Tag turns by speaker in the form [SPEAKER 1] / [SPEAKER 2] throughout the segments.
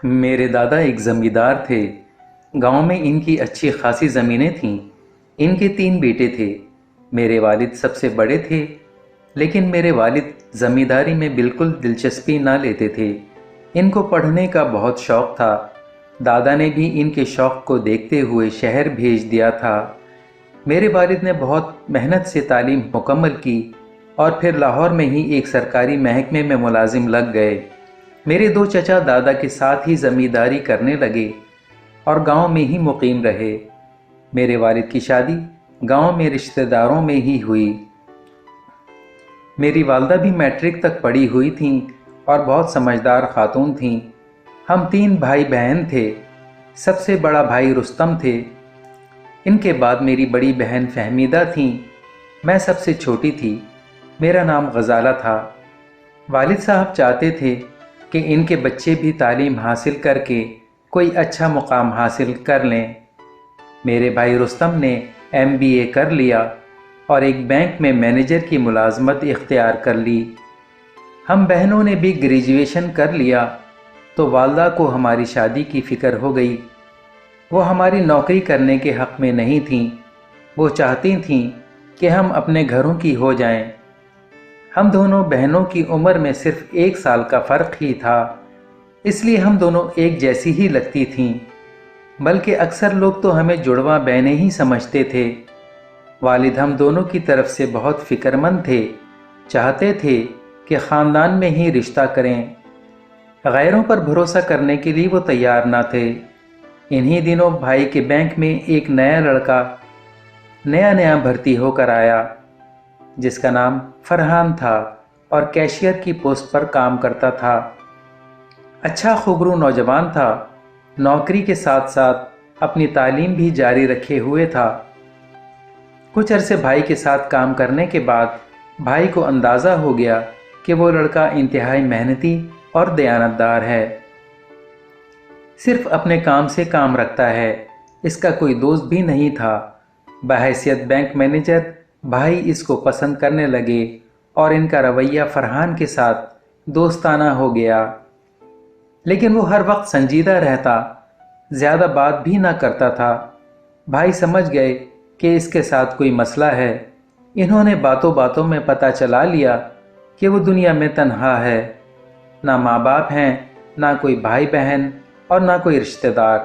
[SPEAKER 1] میرے دادا ایک زمیندار تھے۔ گاؤں میں ان کی اچھی خاصی زمینیں تھیں۔ ان کے 3 بیٹے تھے۔ میرے والد سب سے بڑے تھے، لیکن میرے والد زمینداری میں بالکل دلچسپی نہ لیتے تھے۔ ان کو پڑھنے کا بہت شوق تھا۔ دادا نے بھی ان کے شوق کو دیکھتے ہوئے شہر بھیج دیا تھا۔ میرے والد نے بہت محنت سے تعلیم مکمل کی اور پھر لاہور میں ہی ایک سرکاری محکمے میں ملازم لگ گئے۔ میرے 2 چچا دادا کے ساتھ ہی زمینداری کرنے لگے اور گاؤں میں ہی مقیم رہے۔ میرے والد کی شادی گاؤں میں رشتہ داروں میں ہی ہوئی۔ میری والدہ بھی میٹرک تک پڑھی ہوئی تھیں اور بہت سمجھدار خاتون تھیں۔ ہم 3 بھائی بہن تھے۔ سب سے بڑا بھائی رستم تھے۔ ان کے بعد میری بڑی بہن فہمیدہ تھیں۔ میں سب سے چھوٹی تھی۔ میرا نام غزالہ تھا۔ والد صاحب چاہتے تھے کہ ان کے بچے بھی تعلیم حاصل کر کے کوئی اچھا مقام حاصل کر لیں۔ میرے بھائی رستم نے MBA کر لیا اور ایک بینک میں مینیجر کی ملازمت اختیار کر لی۔ ہم بہنوں نے بھی گریجویشن کر لیا تو والدہ کو ہماری شادی کی فکر ہو گئی۔ وہ ہماری نوکری کرنے کے حق میں نہیں تھیں۔ وہ چاہتی تھیں کہ ہم اپنے گھروں کی ہو جائیں۔ ہم دونوں بہنوں کی عمر میں صرف 1 سال کا فرق ہی تھا، اس لیے ہم دونوں ایک جیسی ہی لگتی تھیں، بلکہ اکثر لوگ تو ہمیں جڑواں بہنیں ہی سمجھتے تھے۔ والد ہم دونوں کی طرف سے بہت فکر مند تھے، چاہتے تھے کہ خاندان میں ہی رشتہ کریں۔ غیروں پر بھروسہ کرنے کے لیے وہ تیار نہ تھے۔ انہی دنوں بھائی کے بینک میں ایک نیا لڑکا نیا بھرتی ہو کر آیا، جس کا نام فرحان تھا اور کیشیئر کی پوسٹ پر کام کرتا تھا۔ اچھا خوبرو نوجوان تھا، نوکری کے ساتھ ساتھ اپنی تعلیم بھی جاری رکھے ہوئے تھا۔ کچھ عرصے بھائی کے ساتھ کام کرنے کے بعد بھائی کو اندازہ ہو گیا کہ وہ لڑکا انتہائی محنتی اور دیانتدار ہے، صرف اپنے کام سے کام رکھتا ہے، اس کا کوئی دوست بھی نہیں تھا۔ بحیثیت بینک مینیجر بھائی اس کو پسند کرنے لگے اور ان کا رویہ فرحان کے ساتھ دوستانہ ہو گیا، لیکن وہ ہر وقت سنجیدہ رہتا، زیادہ بات بھی نہ کرتا تھا۔ بھائی سمجھ گئے کہ اس کے ساتھ کوئی مسئلہ ہے۔ انہوں نے باتوں باتوں میں پتہ چلا لیا کہ وہ دنیا میں تنہا ہے، نہ ماں باپ ہیں، نہ کوئی بھائی بہن اور نہ کوئی رشتہ دار۔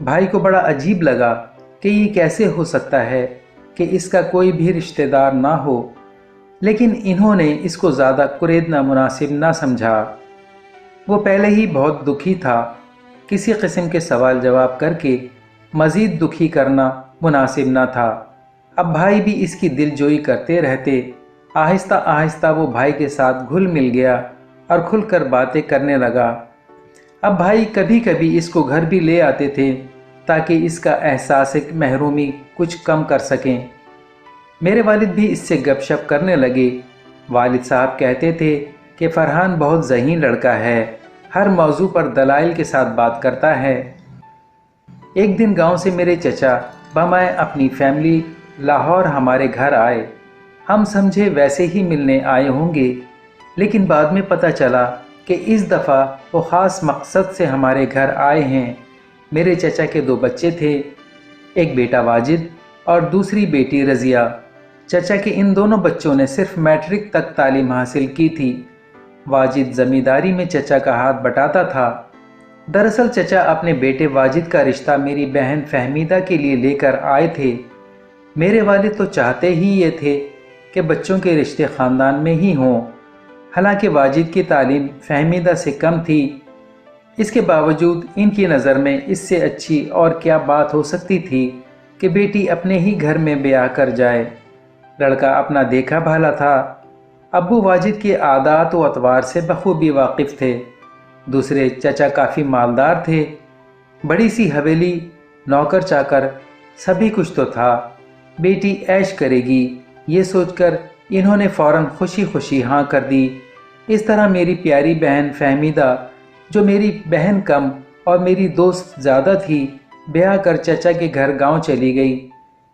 [SPEAKER 1] بھائی کو بڑا عجیب لگا کہ یہ کیسے ہو سکتا ہے کہ اس کا کوئی بھی رشتہ دار نہ ہو، لیکن انہوں نے اس کو زیادہ کریدنا مناسب نہ سمجھا۔ وہ پہلے ہی بہت دکھی تھا، کسی قسم کے سوال جواب کر کے مزید دکھی کرنا مناسب نہ تھا۔ اب بھائی بھی اس کی دل جوئی کرتے رہتے۔ آہستہ آہستہ وہ بھائی کے ساتھ گھل مل گیا اور کھل کر باتیں کرنے لگا۔ اب بھائی کبھی کبھی اس کو گھر بھی لے آتے تھے تاکہ اس کا احساس محرومی کچھ کم کر سکیں۔ میرے والد بھی اس سے گپ شپ کرنے لگے۔ والد صاحب کہتے تھے کہ فرحان بہت ذہین لڑکا ہے، ہر موضوع پر دلائل کے ساتھ بات کرتا ہے۔ ایک دن گاؤں سے میرے چچا بمائے اپنی فیملی لاہور ہمارے گھر آئے۔ ہم سمجھے ویسے ہی ملنے آئے ہوں گے، لیکن بعد میں پتہ چلا کہ اس دفعہ وہ خاص مقصد سے ہمارے گھر آئے ہیں۔ میرے چچا کے 2 بچے تھے، ایک بیٹا واجد اور دوسری بیٹی رضیہ۔ چچا کے ان دونوں بچوں نے صرف میٹرک تک تعلیم حاصل کی تھی۔ واجد زمینداری میں چچا کا ہاتھ بٹاتا تھا۔ دراصل چچا اپنے بیٹے واجد کا رشتہ میری بہن فہمیدہ کے لیے لے کر آئے تھے۔ میرے والد تو چاہتے ہی یہ تھے کہ بچوں کے رشتے خاندان میں ہی ہوں، حالانکہ واجد کی تعلیم فہمیدہ سے کم تھی۔ اس کے باوجود ان کی نظر میں اس سے اچھی اور کیا بات ہو سکتی تھی کہ بیٹی اپنے ہی گھر میں بیاہ کر جائے۔ لڑکا اپنا دیکھا بھالا تھا۔ ابو واجد کے عادات و اطوار سے بخوبی واقف تھے۔ دوسرے چچا کافی مالدار تھے، بڑی سی حویلی، نوکر چاکر، سبھی کچھ تو تھا۔ بیٹی عیش کرے گی، یہ سوچ کر انہوں نے فوراً خوشی خوشی ہاں کر دی۔ اس طرح میری پیاری بہن فہمیدہ، جو میری بہن کم اور میری دوست زیادہ تھی، بیاہ کر چچا کے گھر گاؤں چلی گئی۔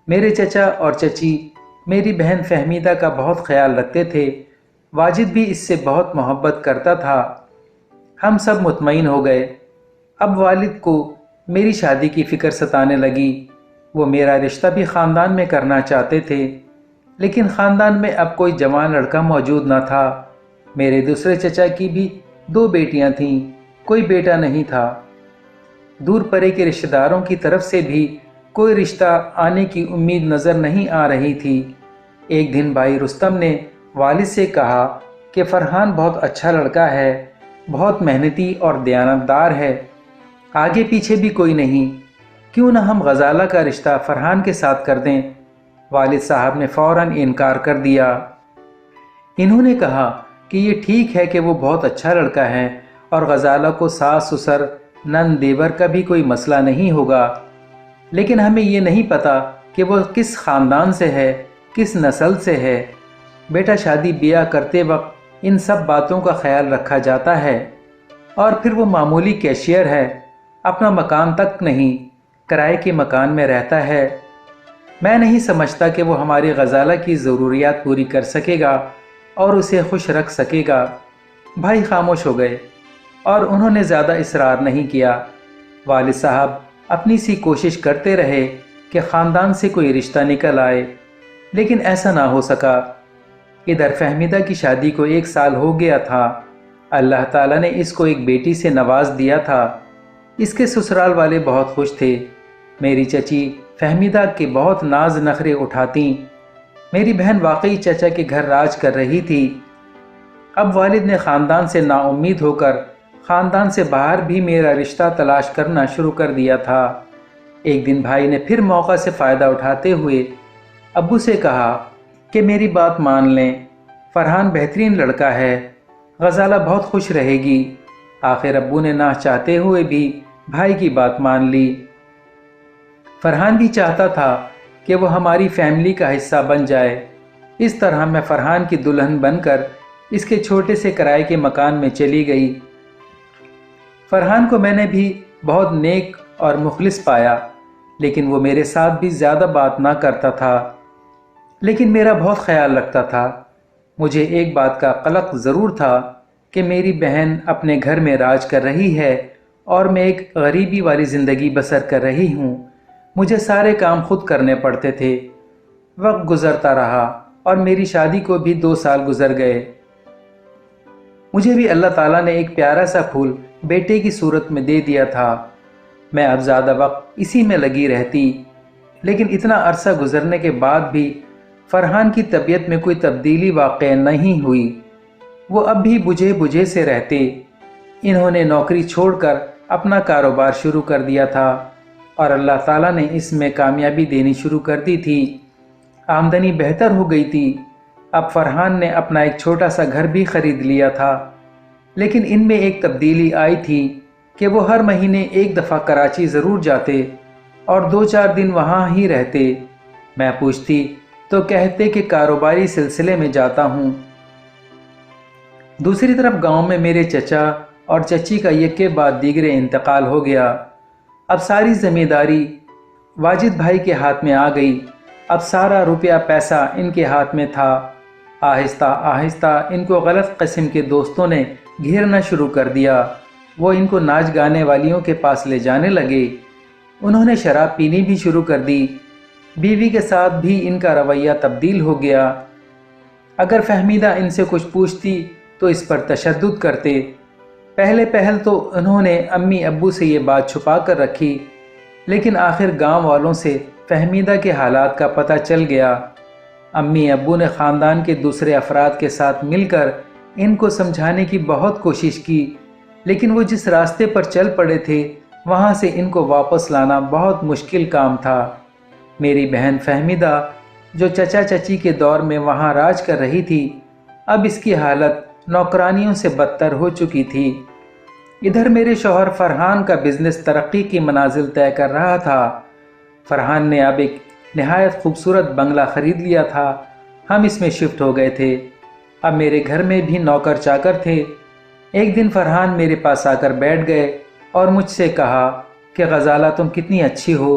[SPEAKER 1] میرے چچا اور چچی میری بہن فہمیدہ کا بہت خیال رکھتے تھے۔ واجد بھی اس سے بہت محبت کرتا تھا۔ ہم سب مطمئن ہو گئے اب والد کو میری شادی کی فکر ستانے لگی۔ وہ میرا رشتہ بھی خاندان میں کرنا چاہتے تھے، لیکن خاندان میں اب کوئی جوان لڑکا موجود نہ تھا۔ میرے دوسرے چچا کی بھی 2 بیٹیاں تھیں، کوئی بیٹا نہیں تھا۔ دور پرے کے رشتہ داروں کی طرف سے بھی کوئی رشتہ آنے کی امید نظر نہیں آ رہی تھی۔ ایک دن بھائی رستم نے والد سے کہا کہ فرحان بہت اچھا لڑکا ہے، بہت محنتی اور دیانتدار ہے، آگے پیچھے بھی کوئی نہیں، کیوں نہ ہم غزالہ کا رشتہ فرحان کے ساتھ کر دیں؟ والد صاحب نے فوراً انکار کر دیا۔ انہوں نے کہا کہ یہ ٹھیک ہے کہ وہ بہت اچھا لڑکا ہے اور غزالہ کو ساس سسر نند دیور کا بھی کوئی مسئلہ نہیں ہوگا، لیکن ہمیں یہ نہیں پتا کہ وہ کس خاندان سے ہے، کس نسل سے ہے۔ بیٹا شادی بیاہ کرتے وقت ان سب باتوں کا خیال رکھا جاتا ہے، اور پھر وہ معمولی کیشیئر ہے، اپنا مکان تک نہیں، کرائے کے مکان میں رہتا ہے۔ میں نہیں سمجھتا کہ وہ ہماری غزالہ کی ضروریات پوری کر سکے گا اور اسے خوش رکھ سکے گا۔ بھائی خاموش ہو گئے اور انہوں نے زیادہ اصرار نہیں کیا۔ والد صاحب اپنی سی کوشش کرتے رہے کہ خاندان سے کوئی رشتہ نکل آئے، لیکن ایسا نہ ہو سکا۔ ادھر فہمیدہ کی شادی کو 1 سال ہو گیا تھا۔ اللہ تعالیٰ نے اس کو ایک بیٹی سے نواز دیا تھا۔ اس کے سسرال والے بہت خوش تھے۔ میری چچی فہمیدہ کے بہت ناز نخرے اٹھاتیں۔ میری بہن واقعی چچا کے گھر راج کر رہی تھی۔ اب والد نے خاندان سے نا امید ہو کر خاندان سے باہر بھی میرا رشتہ تلاش کرنا شروع کر دیا تھا۔ ایک دن بھائی نے پھر موقع سے فائدہ اٹھاتے ہوئے ابو سے کہا کہ میری بات مان لیں، فرحان بہترین لڑکا ہے، غزالہ بہت خوش رہے گی۔ آخر ابو نے نہ چاہتے ہوئے بھی بھائی کی بات مان لی۔ فرحان بھی چاہتا تھا کہ وہ ہماری فیملی کا حصہ بن جائے۔ اس طرح میں فرحان کی دلہن بن کر اس کے چھوٹے سے کرائے کے مکان میں چلی گئی۔ فرحان کو میں نے بھی بہت نیک اور مخلص پایا، لیکن وہ میرے ساتھ بھی زیادہ بات نہ کرتا تھا، لیکن میرا بہت خیال رکھتا تھا۔ مجھے ایک بات کا قلق ضرور تھا کہ میری بہن اپنے گھر میں راج کر رہی ہے اور میں ایک غریبی والی زندگی بسر کر رہی ہوں۔ مجھے سارے کام خود کرنے پڑتے تھے۔ وقت گزرتا رہا اور میری شادی کو بھی 2 سال گزر گئے۔ مجھے بھی اللہ تعالیٰ نے ایک پیارا سا پھول بیٹے کی صورت میں دے دیا تھا۔ میں اب زیادہ وقت اسی میں لگی رہتی، لیکن اتنا عرصہ گزرنے کے بعد بھی فرحان کی طبیعت میں کوئی تبدیلی واقع نہیں ہوئی۔ وہ اب بھی بجھے بجھے سے رہتے۔ انہوں نے نوکری چھوڑ کر اپنا کاروبار شروع کر دیا تھا اور اللہ تعالیٰ نے اس میں کامیابی دینی شروع کر دی تھی۔ آمدنی بہتر ہو گئی تھی۔ اب فرحان نے اپنا ایک چھوٹا سا گھر بھی خرید لیا تھا، لیکن ان میں ایک تبدیلی آئی تھی کہ وہ ہر مہینے 1 دفعہ کراچی ضرور جاتے اور 2-4 دن وہاں ہی رہتے۔ میں پوچھتی تو کہتے کہ کاروباری سلسلے میں جاتا ہوں۔ دوسری طرف گاؤں میں میرے چچا اور چچی کا یکے بعد دیگرے انتقال ہو گیا۔ اب ساری ذمہ داری واجد بھائی کے ہاتھ میں آ گئی۔ اب سارا روپیہ پیسہ ان کے ہاتھ میں تھا۔ آہستہ آہستہ ان کو غلط قسم کے دوستوں نے گھیرنا شروع کر دیا۔ وہ ان کو ناچ گانے والیوں کے پاس لے جانے لگے۔ انہوں نے شراب پینی بھی شروع کر دی۔ بیوی کے ساتھ بھی ان کا رویہ تبدیل ہو گیا۔ اگر فہمیدہ ان سے کچھ پوچھتی تو اس پر تشدد کرتے۔ پہل تو انہوں نے امی ابو سے یہ بات چھپا کر رکھی، لیکن آخر گاؤں والوں سے فہمیدہ کے حالات کا پتہ چل گیا۔ امی ابو نے خاندان کے دوسرے افراد کے ساتھ مل کر ان کو سمجھانے کی بہت کوشش کی، لیکن وہ جس راستے پر چل پڑے تھے وہاں سے ان کو واپس لانا بہت مشکل کام تھا۔ میری بہن فہمیدہ جو چچا چچی کے دور میں وہاں راج کر رہی تھی، اب اس کی حالت نوکرانیوں سے بدتر ہو چکی تھی۔ ادھر میرے شوہر فرحان کا بزنس ترقی کی منازل طے کر رہا تھا۔ فرحان نے اب ایک نہایت خوبصورت بنگلہ خرید لیا تھا۔ ہم اس میں شفٹ ہو گئے تھے۔ اب میرے گھر میں بھی نوکر چاکر تھے۔ ایک دن فرحان میرے پاس آ کر بیٹھ گئے اور مجھ سے کہا کہ غزالہ تم کتنی اچھی ہو،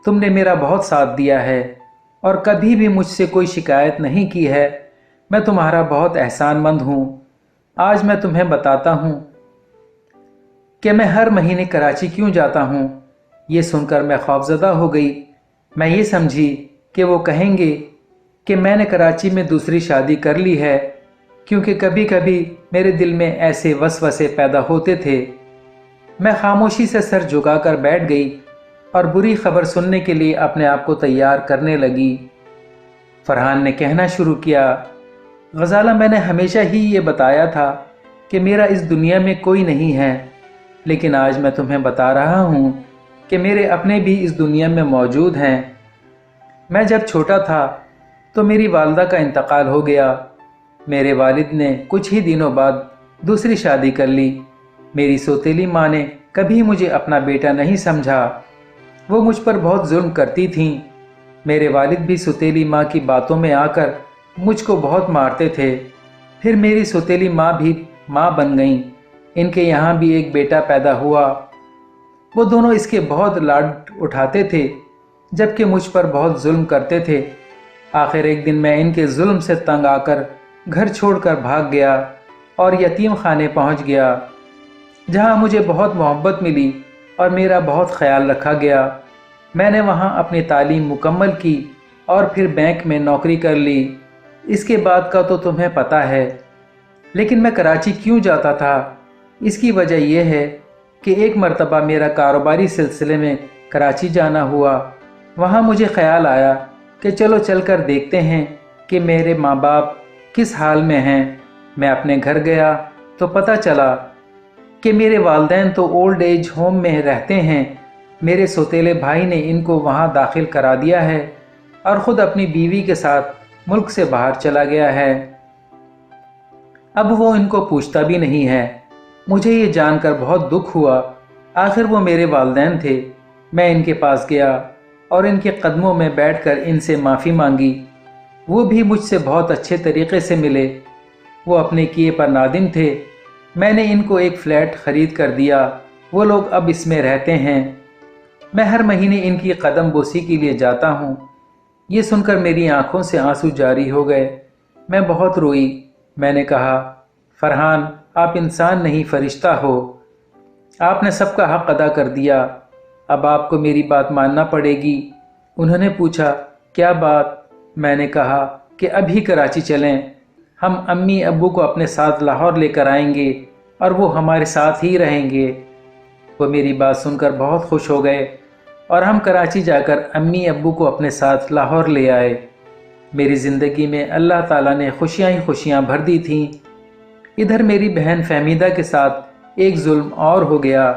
[SPEAKER 1] تم نے میرا بہت ساتھ دیا ہے اور کبھی بھی مجھ سے کوئی شکایت نہیں کی ہے۔ میں تمہارا بہت احسان مند ہوں۔ آج میں تمہیں بتاتا ہوں کہ میں ہر مہینے کراچی کیوں جاتا ہوں۔ یہ سن کر میں خوفزدہ ہو گئی۔ میں یہ سمجھی کہ وہ کہیں گے کہ میں نے کراچی میں دوسری شادی کر لی ہے، کیونکہ کبھی کبھی میرے دل میں ایسے وسوسے پیدا ہوتے تھے۔ میں خاموشی سے سر جھکا کر بیٹھ گئی اور بری خبر سننے کے لیے اپنے آپ کو تیار کرنے لگی۔ فرحان نے کہنا شروع کیا، غزالہ، میں نے ہمیشہ ہی یہ بتایا تھا کہ میرا اس دنیا میں کوئی نہیں ہے، لیکن آج میں تمہیں بتا رہا ہوں کہ میرے اپنے بھی اس دنیا میں موجود ہیں۔ میں جب چھوٹا تھا تو میری والدہ کا انتقال ہو گیا۔ میرے والد نے کچھ ہی دنوں بعد دوسری شادی کر لی۔ میری سوتیلی ماں نے کبھی مجھے اپنا بیٹا نہیں سمجھا، وہ مجھ پر بہت ظلم کرتی تھیں۔ میرے والد بھی سوتیلی ماں کی باتوں میں آ کر مجھ کو بہت مارتے تھے۔ پھر میری سوتیلی ماں بھی ماں بن گئیں۔ ان کے یہاں بھی ایک بیٹا پیدا ہوا۔ وہ دونوں اس کے بہت لاڈ اٹھاتے تھے، جبکہ مجھ پر بہت ظلم کرتے تھے۔ آخر ایک دن میں ان کے ظلم سے تنگ آ کر گھر چھوڑ کر بھاگ گیا اور یتیم خانے پہنچ گیا، جہاں مجھے بہت محبت ملی اور میرا بہت خیال رکھا گیا۔ میں نے وہاں اپنی تعلیم مکمل کی اور پھر بینک میں نوکری کر لی۔ اس کے بعد کا تو تمہیں پتہ ہے۔ لیکن میں کراچی کیوں جاتا تھا؟ اس کی وجہ یہ ہے کہ ایک مرتبہ میرا کاروباری سلسلے میں کراچی جانا ہوا۔ وہاں مجھے خیال آیا کہ چلو چل کر دیکھتے ہیں کہ میرے ماں باپ کس حال میں ہیں۔ میں اپنے گھر گیا تو پتہ چلا کہ میرے والدین تو اولڈ ایج ہوم میں رہتے ہیں۔ میرے سوتیلے بھائی نے ان کو وہاں داخل کرا دیا ہے اور خود اپنی بیوی کے ساتھ ملک سے باہر چلا گیا ہے۔ اب وہ ان کو پوچھتا بھی نہیں ہے۔ مجھے یہ جان کر بہت دکھ ہوا۔ آخر وہ میرے والدین تھے۔ میں ان کے پاس گیا اور ان کے قدموں میں بیٹھ کر ان سے معافی مانگی۔ وہ بھی مجھ سے بہت اچھے طریقے سے ملے۔ وہ اپنے کیے پر نادم تھے۔ میں نے ان کو ایک فلیٹ خرید کر دیا۔ وہ لوگ اب اس میں رہتے ہیں۔ میں ہر مہینے ان کی قدم بوسی کے لیے جاتا ہوں۔ یہ سن کر میری آنکھوں سے آنسو جاری ہو گئے۔ میں بہت روئی۔ میں نے کہا، فرحان، آپ انسان نہیں فرشتہ ہو۔ آپ نے سب کا حق ادا کر دیا۔ اب آپ کو میری بات ماننا پڑے گی۔ انہوں نے پوچھا، کیا بات؟ میں نے کہا کہ ابھی کراچی چلیں۔ ہم امی ابو کو اپنے ساتھ لاہور لے کر آئیں گے اور وہ ہمارے ساتھ ہی رہیں گے۔ وہ میری بات سن کر بہت خوش ہو گئے اور ہم کراچی جا کر امی ابو کو اپنے ساتھ لاہور لے آئے۔ میری زندگی میں اللہ تعالیٰ نے خوشیاں ہی خوشیاں بھر دی تھیں۔ ادھر میری بہن فہمیدہ کے ساتھ ایک ظلم اور ہو گیا۔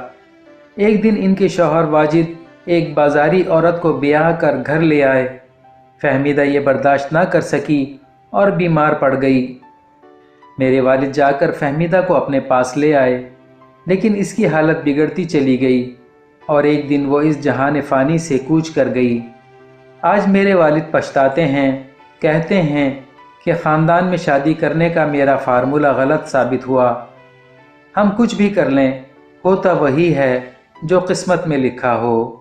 [SPEAKER 1] ایک دن ان کے شوہر واجد ایک بازاری عورت کو بیاہ کر گھر لے آئے۔ فہمیدہ یہ برداشت نہ کر سکی اور بیمار پڑ گئی۔ میرے والد جا کر فہمیدہ کو اپنے پاس لے آئے، لیکن اس کی حالت بگڑتی چلی گئی اور ایک دن وہ اس جہان فانی سے کوچ کر گئی۔ آج میرے والد پچھتاتے ہیں، کہتے ہیں کہ خاندان میں شادی کرنے کا میرا فارمولہ غلط ثابت ہوا۔ ہم کچھ بھی کر لیں، ہوتا وہی ہے جو قسمت میں لکھا ہو۔